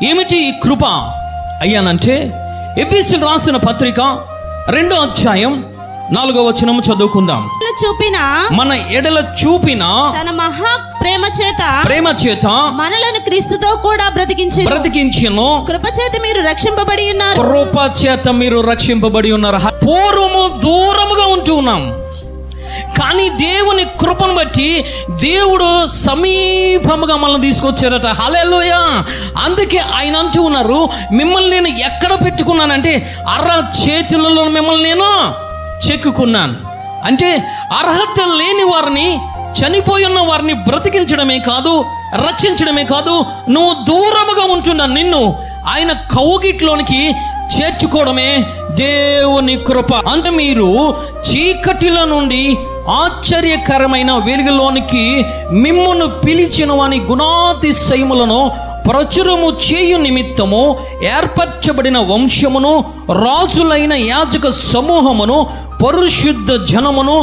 ఏమిటి ఈ కృప అయ్యానంటే, ఎఫెసీయులకు రాసిన పత్రిక 2వ అధ్యాయం 4వ వచనం చదువుకుందాం. మన ఎడల చూపిన తన మహా ప్రేమ చేత మనలను క్రీస్తుతో కూడా బ్రతికించెను. కృప చేత మీరు రక్షింపబడి ఉన్నారు. కృప చేత మీరు రక్షింపబడి ఉన్నారు. పూర్వము దూరముగా ఉంటూ ఉన్నాం, కానీ దేవుని కృపను బట్టి దేవుడు సమీపముగా మనల్ని తీసుకొచ్చారట. హల్లెలూయా. అందుకే ఆయన అంటూ ఉన్నారు, మిమ్మల్ని నేను ఎక్కడ పెట్టుకున్నానంటే చేతులలో మిమ్మల్ని నేను చెక్కుకున్నాను. అంటే అర్హత లేని వారిని, చనిపోయి ఉన్న వారిని బ్రతికించడమే కాదు, రక్షించడమే కాదు, నువ్వు దూరముగా ఉంటున్నా నిన్ను ఆయన కౌగిట్లోనికి చేర్చుకోవడమే దేవుని కృప. అంటే మీరు చీకటిలో నుండి ఆశ్చర్యకరమైన వెలుగులోనికి మిమ్మును పిలిచిన వాని గుణాతిశయములను ప్రచురము చేయు నిమిత్తము ఏర్పరచబడిన వంశమును, రాజులైన యాజక సమూహమును, పరిశుద్ధ జనమును,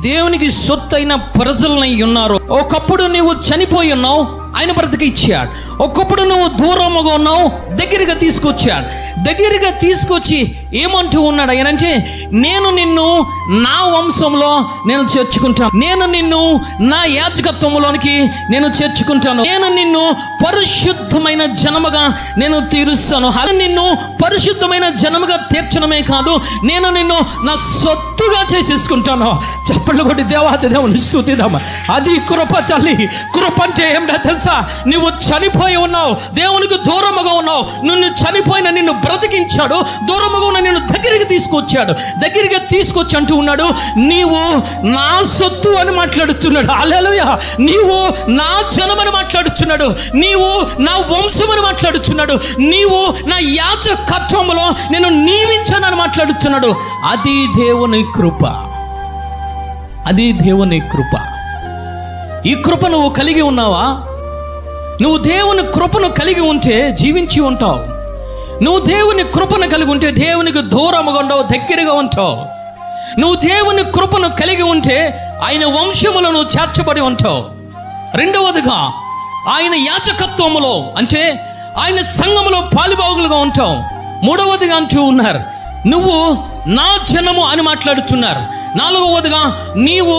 దేవునికి సొత్తైన ప్రజలనై ఉన్నారు. ఒకప్పుడు నువ్వు చనిపోయి ఉన్నావు, ఆయన బ్రతికిచ్చాడు. ఒకప్పుడు నువ్వు దూరముగా ఉన్నావు, దగ్గరగా తీసుకొచ్చాడు. దగ్గరగా తీసుకొచ్చి ఏమంటూ ఉన్నాడు ఆయనంటే, నేను నిన్ను నా వంశంలో నేను చేర్చుకుంటాను, నేను నిన్ను నా యాజకత్వంలోనికి నేను చేర్చుకుంటాను, నేను నిన్ను పరిశుద్ధమైన జనముగా నేను తీరుస్తాను. నిన్ను పరిశుద్ధమైన జనముగా తీర్చడమే కాదు, నేను నిన్ను నా సొత్తుగా చేసేసుకుంటాను. చప్పట్లు కొట్టి దేవాది దేవుని స్తుతిద్దామా. అది కృప తల్లి. కృప అంటే ఏమిటో తెలుసా? నువ్వు చనిపోయి ఉన్నావు, దేవునికి దూరముగా ఉన్నావు, చనిపోయిన నిన్ను బ్రతికించాడు, దూరముగా ఉన్న నిన్ను దగ్గరికి తీసుకొచ్చాడు. దగ్గరికి తీసుకొచ్చి అంటూ ఉన్నాడు, నీవు నా సొత్తు అని మాట్లాడుతున్నాడు. హల్లెలూయా. నీవు నా జనమని మాట్లాడుతున్నాడు, నీవు నా వంశమని మాట్లాడుతున్నాడు, నీవు నా యాజకత్వంలో నేను నియమించానని మాట్లాడుతున్నాడు. అది దేవుని కృప, అది దేవుని కృప. ఈ కృప నువ్వు కలిగి ఉన్నావా? నువ్వు దేవుని కృపను కలిగి ఉంటే జీవించి ఉంటావు. నువ్వు దేవుని కృపను కలిగి ఉంటే దేవునికి దూరముగా ఉండవు, దగ్గరగా ఉంటావు. నువ్వు దేవుని కృపను కలిగి ఉంటే ఆయన వంశములో నువ్వు చేర్చబడి ఉంటావు. రెండవదిగా ఆయన యాజకత్వములో అంటే ఆయన సంఘములో పాలుభాగులుగా ఉంటావు. మూడవదిగా అంటూ ఉన్నారు, నువ్వు నా జనము అని మాట్లాడుతున్నారు. నాలుగవదిగా నీవు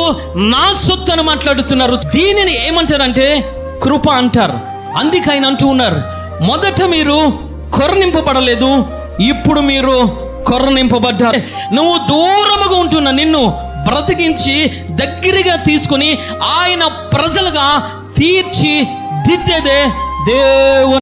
నా సొత్తు అని మాట్లాడుతున్నారు. దీనిని ఏమంటారంటే కృప అంటారు. అందుకే ఆయన అంటూ ఉన్నారు, మొదట మీరు కొర్రనింపబడలేదు, ఇప్పుడు మీరు కొర్రనింపబడ్డారు. నువ్వు దూరముగా ఉంటున్న నిన్ను బ్రతికించి దగ్గరగా తీసుకొని ఆయన ప్రజలుగా తీర్చి దిద్దేదే దేవుని